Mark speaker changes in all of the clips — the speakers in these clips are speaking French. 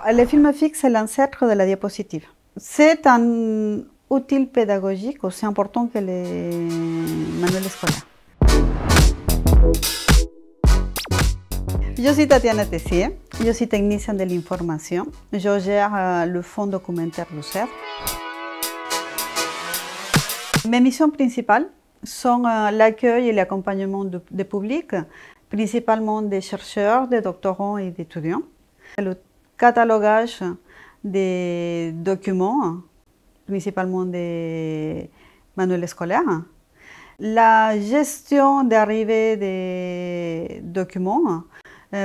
Speaker 1: Le film fixe est l'ancêtre de la diapositive. C'est un outil pédagogique aussi important que les manuels scolaires. Je suis Tatiana Tessier, je suis technicienne de l'information. Je gère le fonds documentaire du CEDRE. Mes missions principales sont l'accueil et l'accompagnement des publics, principalement des chercheurs, des doctorants et d'étudiants. Le catalogage des documents, principalement des manuels scolaires. La gestion d'arrivée des documents,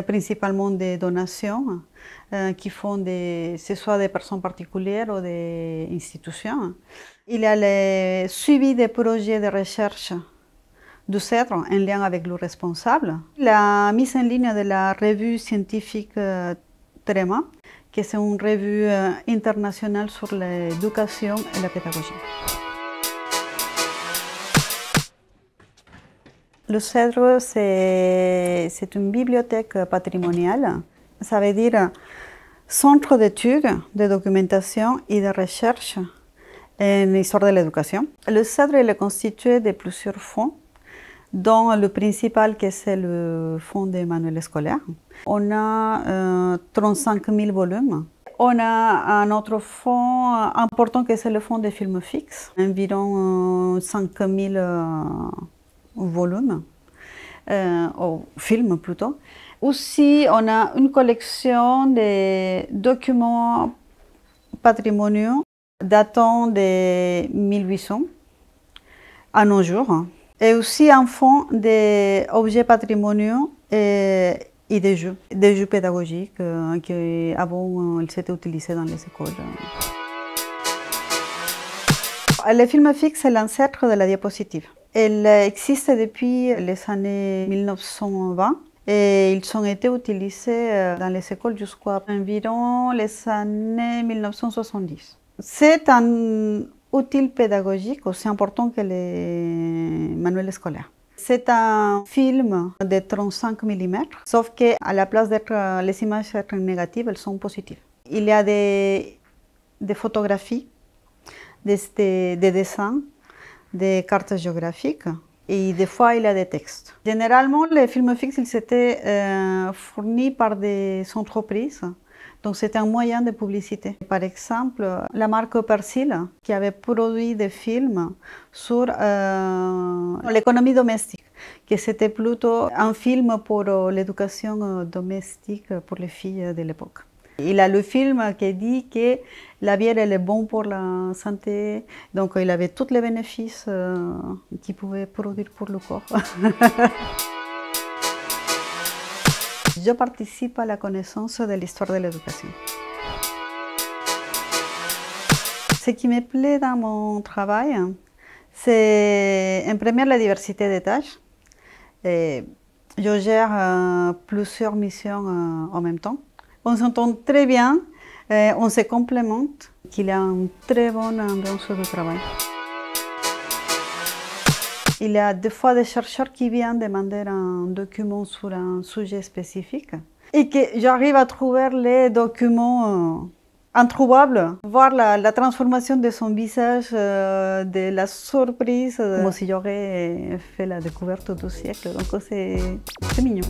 Speaker 1: principalement des donations qui font ce soit des personnes particulières ou des institutions. Il y a le suivi des projets de recherche du CEDRE en lien avec le responsable. La mise en ligne de la revue scientifique TREMA, qui est une revue internationale sur l'éducation et la pédagogie. Le CEDRE, c'est une bibliothèque patrimoniale. Ça veut dire centre d'études, de documentation et de recherche en histoire de l'éducation. Le CEDRE est constitué de plusieurs fonds, dont le principal qui est le fonds des manuels scolaires. On a 35 000 volumes. On a un autre fonds important qui est le fonds des films fixes, environ 5 000 volumes, ou films plutôt. Aussi, on a une collection de documents patrimoniaux datant de 1800 à nos jours. Et aussi un fonds d'objets patrimoniaux et des jeux pédagogiques qui avant ils s'étaient utilisés dans les écoles. Le film fixe est l'ancêtre de la diapositive. Elle existe depuis les années 1920 et ils ont été utilisés dans les écoles jusqu'à environ les années 1970. C'est un outil pédagogique aussi important que les manuels scolaires. C'est un film de 35 mm, sauf qu'à la place d'être les images être négatives, elles sont positives. Il y a des photographies, des dessins, des cartes géographiques et des fois il y a des textes. Généralement, les films fixes ils étaient fournis par des entreprises. Donc c'était un moyen de publicité. Par exemple, la marque Persil qui avait produit des films sur l'économie domestique, que c'était plutôt un film pour l'éducation domestique pour les filles de l'époque. Il y a le film qui dit que la bière elle est bonne pour la santé, donc il avait tous les bénéfices qu'il pouvait produire pour le corps. Je participe à la connaissance de l'histoire de l'éducation. Ce qui me plaît dans mon travail, c'est en premier la diversité des tâches. Je gère plusieurs missions en même temps. On s'entend très bien, on se complémente, qu'il y a une très bonne ambiance de travail. Il y a des fois des chercheurs qui viennent demander un document sur un sujet spécifique et que j'arrive à trouver les documents introuvables, voir la transformation de son visage, de la surprise, comme si j'aurais fait la découverte du siècle. Donc c'est mignon.